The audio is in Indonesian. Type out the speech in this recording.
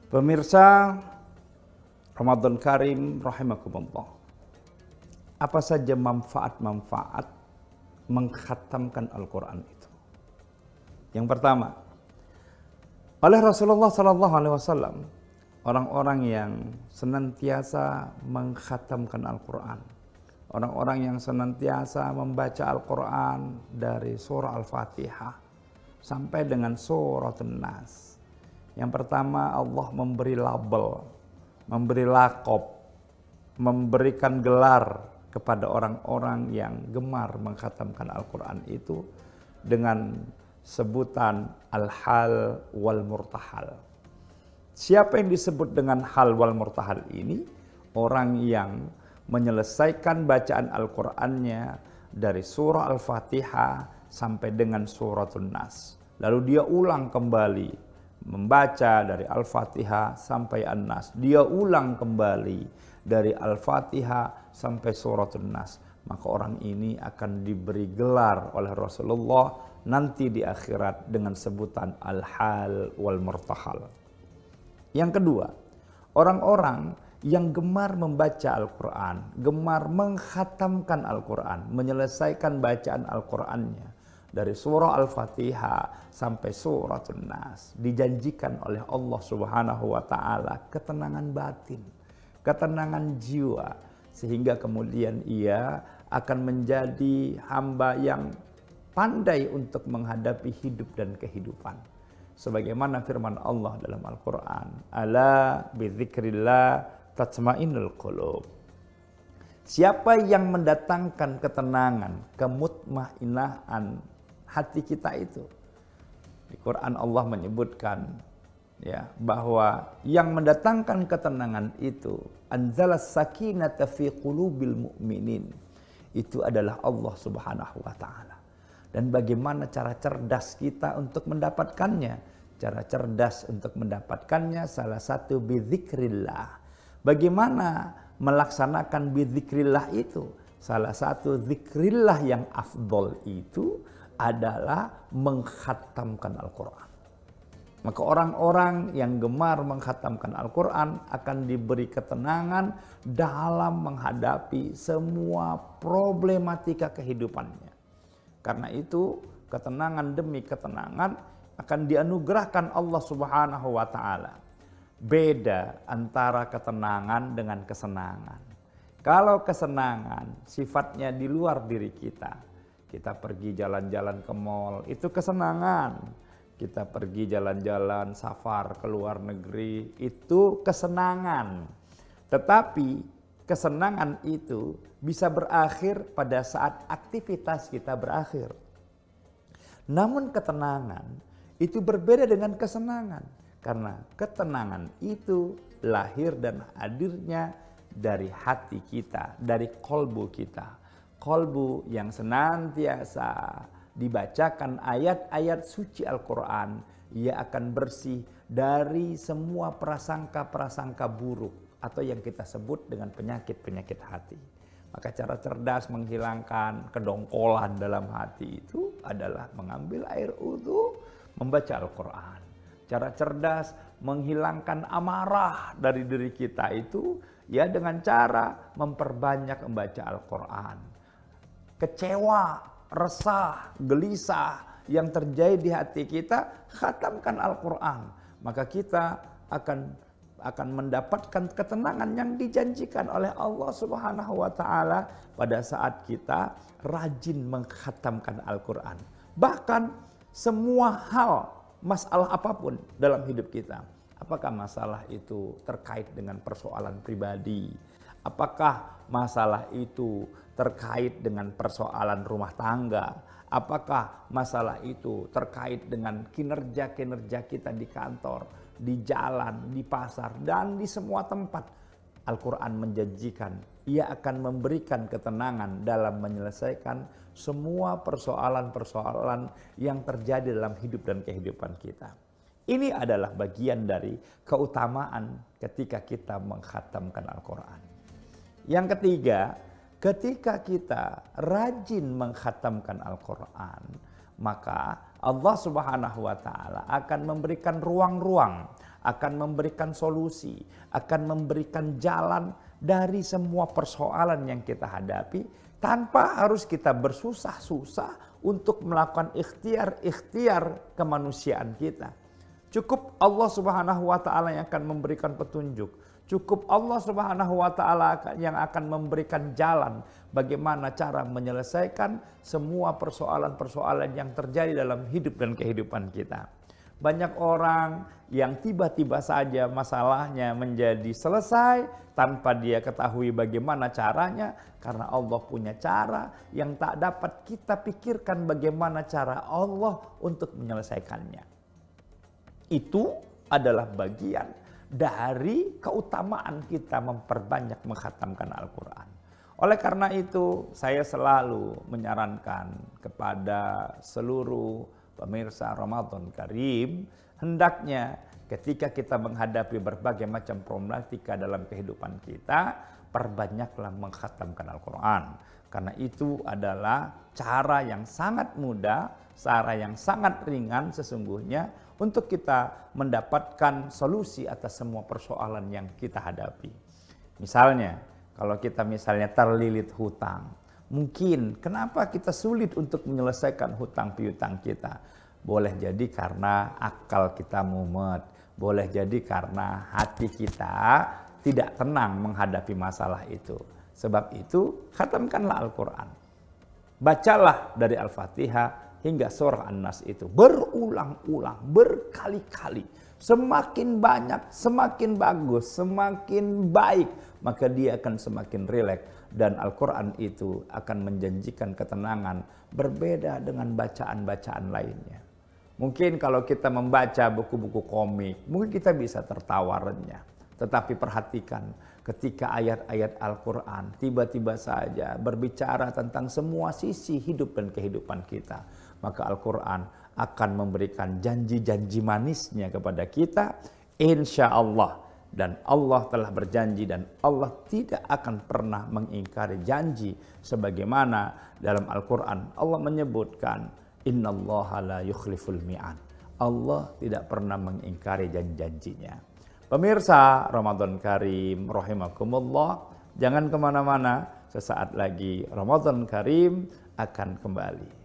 Pemirsa Ramadan Karim rahimakumullah. Apa saja manfaat-manfaat mengkhatamkan Al-Quran itu? Yang pertama, oleh Rasulullah SAW, orang-orang yang senantiasa mengkhatamkan Al-Quran, orang-orang yang senantiasa membaca Al-Quran dari surah Al-Fatihah sampai dengan surah An-Nas. Yang pertama, Allah memberi label, memberi lakob, memberikan gelar kepada orang-orang yang gemar mengkhatamkan Al-Quran itu dengan sebutan Al-Hal wal Murtahal. Siapa yang disebut dengan Hal wal Murtahal ini? Orang yang menyelesaikan bacaan Al-Qurannya dari surah Al-Fatihah sampai dengan surah An-Nas. Lalu dia ulang kembali membaca dari Al-Fatihah sampai An-Nas. Dia ulang kembali dari Al-Fatihah sampai surah An-Nas. Maka orang ini akan diberi gelar oleh Rasulullah nanti di akhirat dengan sebutan Al-Hal wal Murtahal. Yang kedua, orang-orang yang gemar membaca Al-Quran, gemar mengkhatamkan Al-Quran, menyelesaikan bacaan Al-Qurannya dari surah Al-Fatihah sampai surah An-Nas, dijanjikan oleh Allah Subhanahu wa taala ketenangan batin, ketenangan jiwa, sehingga kemudian ia akan menjadi hamba yang pandai untuk menghadapi hidup dan kehidupan. Sebagaimana firman Allah dalam Al-Quran, ala bidzikrillah tatma'innul qulub. Siapa yang mendatangkan ketenangan, kemutmainaan hati kita itu. Di Quran Allah menyebutkan ya bahwa yang mendatangkan ketenangan itu anzalas sakinata fi qulubil mu'minin. Itu adalah Allah Subhanahu wa taala. Dan bagaimana cara cerdas kita untuk mendapatkannya? Cara cerdas untuk mendapatkannya salah satu bidzikrillah. Bagaimana melaksanakan bidzikrillah itu? Salah satu zikrillah yang afdol itu adalah mengkhatamkan Al-Quran. Maka orang-orang yang gemar mengkhatamkan Al-Quran akan diberi ketenangan dalam menghadapi semua problematika kehidupannya. Karena itu ketenangan demi ketenangan akan dianugerahkan Allah Subhanahu wa taala. Beda antara ketenangan dengan kesenangan. Kalau kesenangan sifatnya di luar diri kita. Kita pergi jalan-jalan ke mall, itu kesenangan. Kita pergi jalan-jalan safar ke luar negeri, itu kesenangan. Tetapi kesenangan itu bisa berakhir pada saat aktivitas kita berakhir. Namun ketenangan itu berbeda dengan kesenangan. Karena ketenangan itu lahir dan hadirnya dari hati kita, dari kolbu kita. Kolbu yang senantiasa dibacakan ayat-ayat suci Al-Quran, ia akan bersih dari semua prasangka-prasangka buruk atau yang kita sebut dengan penyakit-penyakit hati. Maka cara cerdas menghilangkan kedongkolan dalam hati itu adalah mengambil air wudhu, membaca Al-Quran. Cara cerdas menghilangkan amarah dari diri kita itu ya dengan cara memperbanyak membaca Al-Quran. Kecewa, resah, gelisah yang terjadi di hati kita, khatamkan Al-Quran. Maka kita akan mendapatkan ketenangan yang dijanjikan oleh Allah Subhanahu wa taala pada saat kita rajin mengkhatamkan Al-Quran. Bahkan semua hal, masalah apapun dalam hidup kita. Apakah masalah itu terkait dengan persoalan pribadi? Apakah masalah itu terkait dengan persoalan rumah tangga? Apakah masalah itu terkait dengan kinerja-kinerja kita di kantor, di jalan, di pasar, dan di semua tempat? Al-Quran menjanjikan, ia akan memberikan ketenangan dalam menyelesaikan semua persoalan-persoalan yang terjadi dalam hidup dan kehidupan kita. Ini adalah bagian dari keutamaan ketika kita mengkhatamkan Al-Quran. Yang ketiga, ketika kita rajin mengkhatamkan Al-Quran, maka Allah Subhanahu wa taala akan memberikan ruang-ruang, akan memberikan solusi, akan memberikan jalan dari semua persoalan yang kita hadapi tanpa harus kita bersusah-susah untuk melakukan ikhtiar kemanusiaan kita. Cukup Allah Subhanahu wa taala yang akan memberikan petunjuk. Cukup Allah Subhanahu wa taala yang akan memberikan jalan bagaimana cara menyelesaikan semua persoalan-persoalan yang terjadi dalam hidup dan kehidupan kita. Banyak orang yang tiba-tiba saja masalahnya menjadi selesai tanpa dia ketahui bagaimana caranya, karena Allah punya cara yang tak dapat kita pikirkan bagaimana cara Allah untuk menyelesaikannya. Itu adalah bagian dari keutamaan kita memperbanyak mengkhatamkan Al-Quran. Oleh karena itu, saya selalu menyarankan kepada seluruh pemirsa Ramadan Karim, hendaknya ketika kita menghadapi berbagai macam problematika dalam kehidupan kita, perbanyaklah mengkhatamkan Al-Quran. Karena itu adalah cara yang sangat mudah, cara yang sangat ringan sesungguhnya untuk kita mendapatkan solusi atas semua persoalan yang kita hadapi. Misalnya, kalau kita terlilit hutang, mungkin kenapa kita sulit untuk menyelesaikan hutang piutang kita? Boleh jadi karena akal kita mumet, boleh jadi karena hati kita tidak tenang menghadapi masalah itu. Sebab itu, khatamkanlah Al-Quran. Bacalah dari Al-Fatihah hingga surah An-Nas itu berulang-ulang, berkali-kali. Semakin banyak, semakin bagus, semakin baik, maka dia akan semakin rileks. Dan Al-Quran itu akan menjanjikan ketenangan berbeda dengan bacaan-bacaan lainnya. Mungkin kalau kita membaca buku-buku komik, mungkin kita bisa tertawa renyah. Tetapi perhatikan, ketika ayat-ayat Al-Quran tiba-tiba saja berbicara tentang semua sisi hidup dan kehidupan kita, maka Al-Quran akan memberikan janji-janji manisnya kepada kita, insya Allah. Dan Allah telah berjanji dan Allah tidak akan pernah mengingkari janji. Sebagaimana dalam Al-Quran Allah menyebutkan, innallaha la yukhliful mi'ad. Allah tidak pernah mengingkari janji-janjinya. Pemirsa Ramadan Karim rahimakumullah, jangan kemana-mana, sesaat lagi Ramadan Karim akan kembali.